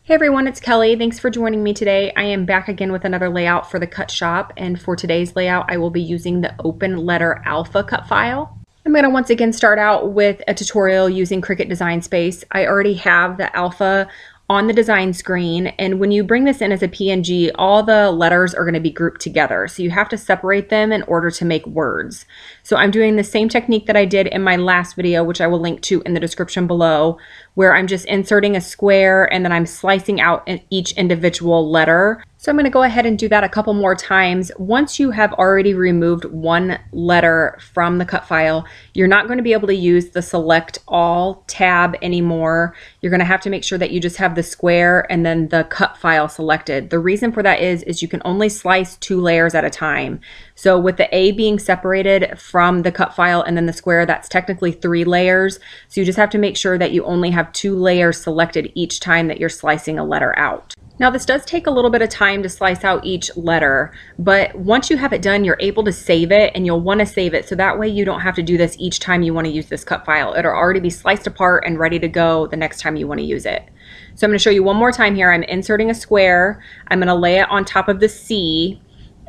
Hey everyone, it's Kelly. Thanks for joining me today. I am back again with another layout for the cut shop, and for today's layout I will be using the open letter alpha cut file. I'm going to once again start out with a tutorial using Cricut Design Space. I already have the alpha on the design screen, and when you bring this in as a PNG, all the letters are going to be grouped together, so you have to separate them in order to make words. So I'm doing the same technique that I did in my last video, which I will link to in the description below, where I'm just inserting a square and then I'm slicing out each individual letter. So I'm going to go ahead and do that a couple more times. Once you have already removed one letter from the cut file, you're not going to be able to use the select all tab anymore. You're going to have to make sure that you just have the square and then the cut file selected. The reason for that is you can only slice 2 layers at a time. So with the A being separated from the cut file and then the square, that's technically 3 layers. So you just have to make sure that you only have 2 layers selected each time that you're slicing a letter out. Now this does take a little bit of time to slice out each letter, but once you have it done, you're able to save it, and you'll want to save it so that way you don't have to do this each time you want to use this cut file. It'll already be sliced apart and ready to go the next time you want to use it. So I'm going to show you one more time here. I'm inserting a square. I'm going to lay it on top of the C.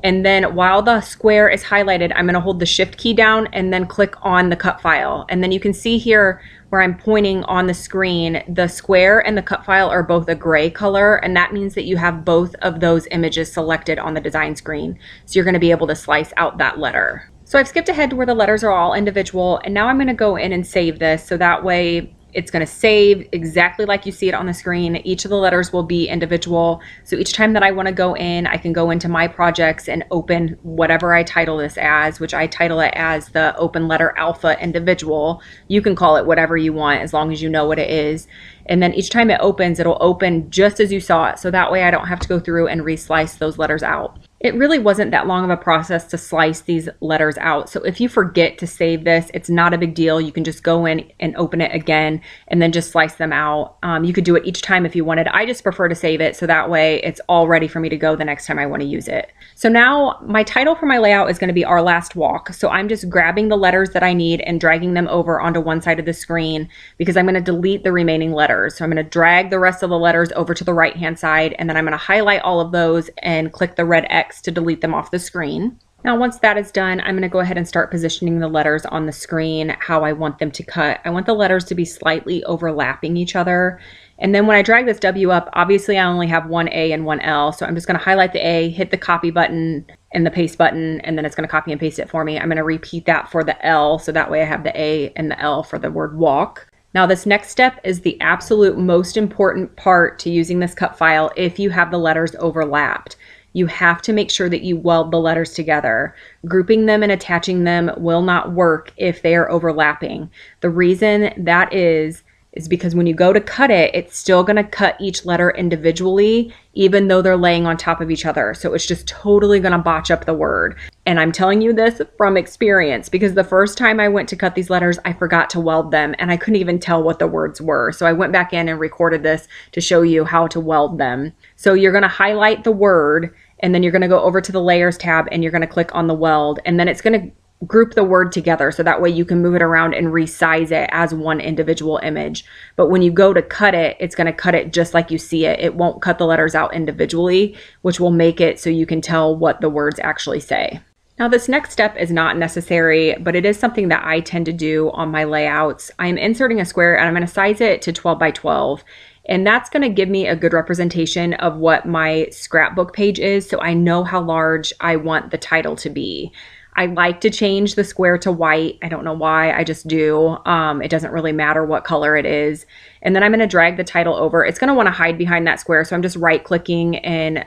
And then while the square is highlighted, I'm going to hold the shift key down and then click on the cut file. And then you can see here where I'm pointing on the screen, the square and the cut file are both a gray color, and that means that you have both of those images selected on the design screen. So you're going to be able to slice out that letter. So I've skipped ahead to where the letters are all individual, and now I'm going to go in and save this so that way it's going to save exactly like you see it on the screen. Each of the letters will be individual. So each time that I want to go in, I can go into my projects and open whatever I title this as, which I title it as the open letter alpha individual. You can call it whatever you want as long as you know what it is. And then each time it opens, it'll open just as you saw it. So that way I don't have to go through and re-slice those letters out. It really wasn't that long of a process to slice these letters out. So if you forget to save this, it's not a big deal. You can just go in and open it again and then just slice them out. You could do it each time if you wanted. I just prefer to save it so that way it's all ready for me to go the next time I want to use it. So now my title for my layout is going to be Our Last Walk. So I'm just grabbing the letters that I need and dragging them over onto one side of the screen because I'm going to delete the remaining letters. So I'm going to drag the rest of the letters over to the right hand side, and then I'm going to highlight all of those and click the red X to delete them off the screen. Now once that is done, I'm going to go ahead and start positioning the letters on the screen how I want them to cut. I want the letters to be slightly overlapping each other. And then when I drag this W up, obviously I only have one A and one L. So I'm just going to highlight the A, hit the copy button and the paste button, and then it's going to copy and paste it for me. I'm going to repeat that for the L, so that way I have the A and the L for the word walk. Now this next step is the absolute most important part to using this cut file if you have the letters overlapped. You have to make sure that you weld the letters together. Grouping them and attaching them will not work if they are overlapping. The reason that is because when you go to cut it, it's still going to cut each letter individually, even though they're laying on top of each other. So it's just totally going to botch up the word. And I'm telling you this from experience because the first time I went to cut these letters, I forgot to weld them and I couldn't even tell what the words were. So I went back in and recorded this to show you how to weld them. So you're going to highlight the word, and then you're going to go over to the layers tab and you're going to click on the weld, and then it's going to group the word together so that way you can move it around and resize it as one individual image. But when you go to cut it, it's going to cut it just like you see it. It won't cut the letters out individually, which will make it so you can tell what the words actually say. Now this next step is not necessary, but it is something that I tend to do on my layouts. I'm inserting a square and I'm going to size it to 12 by 12. And that's going to give me a good representation of what my scrapbook page is, so I know how large I want the title to be. I like to change the square to white. I don't know why, I just do. It doesn't really matter what color it is. And then I'm going to drag the title over. It's going to want to hide behind that square, so I'm just right clicking and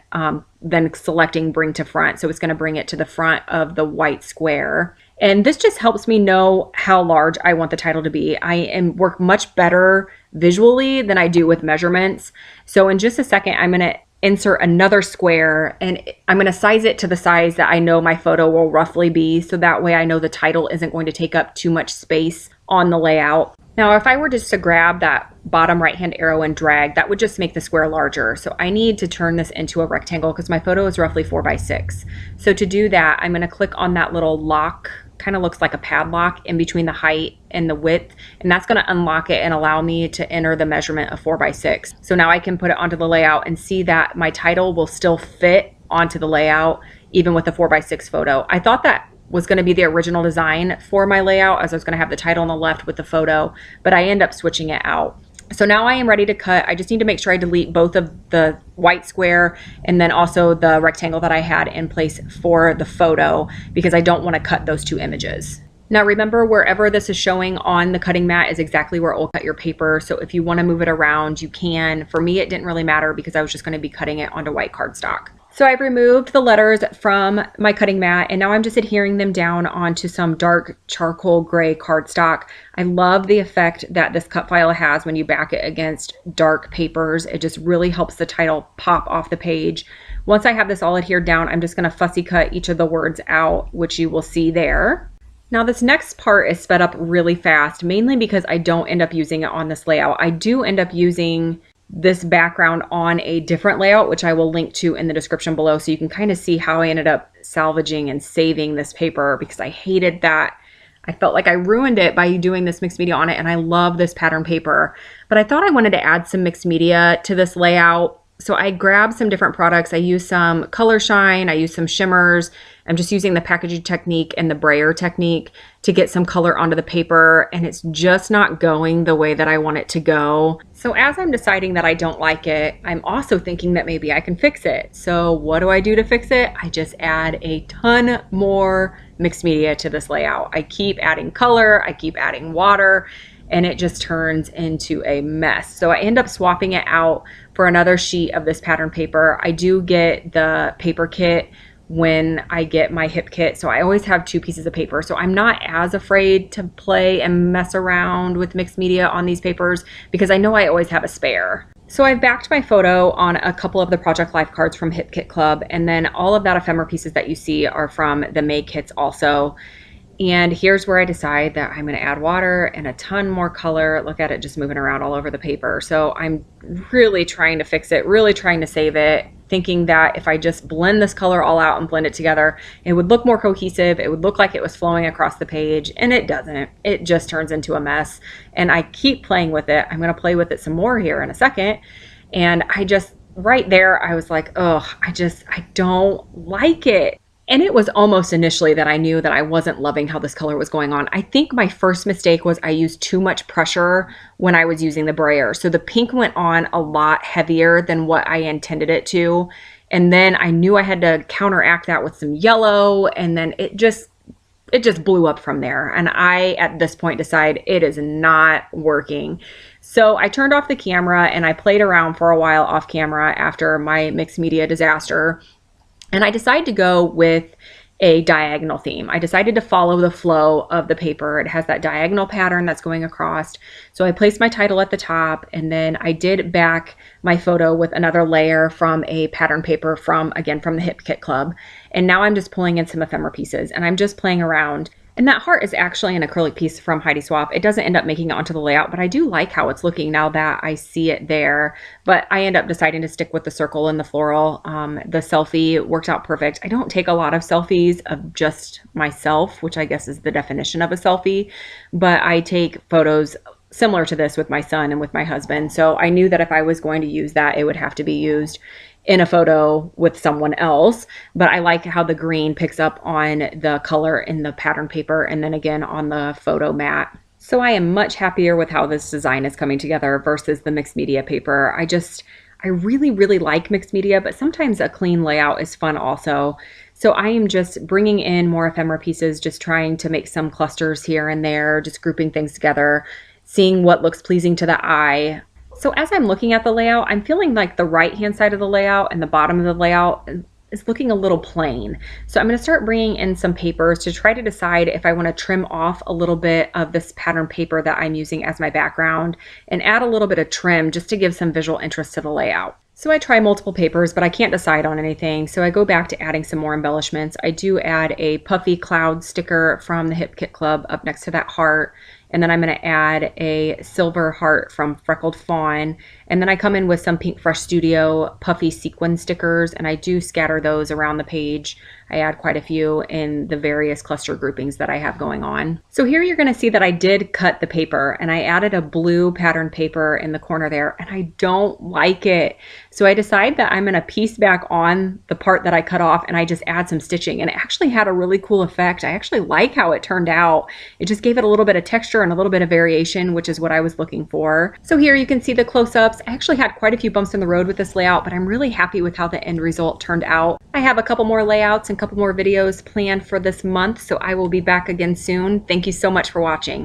then selecting bring to front. So it's going to bring it to the front of the white square. And this just helps me know how large I want the title to be. I work much better visually than I do with measurements. So in just a second, I'm going to insert another square and I'm going to size it to the size that I know my photo will roughly be, so that way I know the title isn't going to take up too much space on the layout. Now if I were just to grab that bottom right hand arrow and drag, that would just make the square larger. So I need to turn this into a rectangle because my photo is roughly 4 by 6. So to do that, I'm going to click on that little lock kind of looks like a padlock in between the height and the width, and that's going to unlock it and allow me to enter the measurement of 4x6. So now I can put it onto the layout and see that my title will still fit onto the layout even with the 4x6 photo. I thought that was going to be the original design for my layout, as I was going to have the title on the left with the photo, but I end up switching it out. So now I am ready to cut. I just need to make sure I delete both of the white square and then also the rectangle that I had in place for the photo, because I don't want to cut those two images. Now remember, wherever this is showing on the cutting mat is exactly where it will cut your paper. So if you want to move it around, you can. For me, it didn't really matter because I was just going to be cutting it onto white cardstock. So I've removed the letters from my cutting mat, and now I'm just adhering them down onto some dark charcoal gray cardstock. I love the effect that this cut file has when you back it against dark papers. It just really helps the title pop off the page. Once I have this all adhered down, I'm just going to fussy cut each of the words out, which you will see there. Now this next part is sped up really fast, mainly because I don't end up using it on this layout. I do end up using this background on a different layout, which I will link to in the description below, so you can kind of see how I ended up salvaging and saving this paper, because I hated that. I felt like I ruined it by doing this mixed media on it, and I love this pattern paper. But I thought I wanted to add some mixed media to this layout. So I grabbed some different products. I used some Color Shine, I used some shimmers. I'm just using the packaging technique and the brayer technique to get some color onto the paper, and it's just not going the way that I want it to go. So as I'm deciding that I don't like it, I'm also thinking that maybe I can fix it. So what do I do to fix it? I just add a ton more mixed media to this layout. I keep adding color, I keep adding water, and it just turns into a mess. So I end up swapping it out for another sheet of this pattern paper. I do get the paper kit when I get my hip kit, so I always have 2 pieces of paper. So I'm not as afraid to play and mess around with mixed media on these papers because I know I always have a spare. So I've backed my photo on a couple of the Project Life cards from Hip Kit Club, and then all of that ephemera pieces that you see are from the May kits also. And here's where I decide that I'm going to add water and a ton more color. Look at it just moving around all over the paper. So I'm really trying to fix it, really trying to save it, thinking that if I just blend this color all out and blend it together, it would look more cohesive. It would look like it was flowing across the page, and it doesn't. It just turns into a mess. And I keep playing with it. I'm going to play with it some more here in a second. And I just, right there, I was like, oh, I don't like it. And it was almost initially that I knew that I wasn't loving how this color was going on. I think my first mistake was I used too much pressure when I was using the brayer. So the pink went on a lot heavier than what I intended it to. And then I knew I had to counteract that with some yellow, and then it just blew up from there. And I, at this point, decide it is not working. So I turned off the camera and I played around for a while off camera after my mixed media disaster. And I decided to go with a diagonal theme. I decided to follow the flow of the paper. It has that diagonal pattern that's going across. So I placed my title at the top, and then I did back my photo with another layer from a pattern paper from the Hip Kit Club. And now I'm just pulling in some ephemera pieces, and I'm just playing around. And that heart is actually an acrylic piece from Heidi Swap. It doesn't end up making it onto the layout, but I do like how it's looking now that I see it there. But I end up deciding to stick with the circle and the floral. The selfie worked out perfect. I don't take a lot of selfies of just myself, which I guess is the definition of a selfie, but I take photos similar to this with my son and with my husband. So I knew that if I was going to use that, it would have to be used in a photo with someone else. But I like how the green picks up on the color in the pattern paper and then again on the photo mat. So I am much happier with how this design is coming together versus the mixed media paper. I really, really like mixed media, but sometimes a clean layout is fun also. So I am just bringing in more ephemera pieces, just trying to make some clusters here and there, just grouping things together, seeing what looks pleasing to the eye. So as I'm looking at the layout, I'm feeling like the right-hand side of the layout and the bottom of the layout is looking a little plain. So I'm going to start bringing in some papers to try to decide if I want to trim off a little bit of this pattern paper that I'm using as my background and add a little bit of trim just to give some visual interest to the layout. So I try multiple papers, but I can't decide on anything. So I go back to adding some more embellishments. I do add a puffy cloud sticker from the Hip Kit Club up next to that heart. And then I'm going to add a silver heart from Freckled Fawn. And then I come in with some Pink Fresh Studio puffy sequin stickers, and I do scatter those around the page. I add quite a few in the various cluster groupings that I have going on. So here you're going to see that I did cut the paper, and I added a blue pattern paper in the corner there, and I don't like it. So I decide that I'm going to piece back on the part that I cut off, and I just add some stitching, and it actually had a really cool effect. I actually like how it turned out. It just gave it a little bit of texture and a little bit of variation, which is what I was looking for. So here you can see the close-ups. I actually had quite a few bumps in the road with this layout, but I'm really happy with how the end result turned out. I have a couple more layouts and a couple more videos planned for this month, so I will be back again soon. Thank you so much for watching.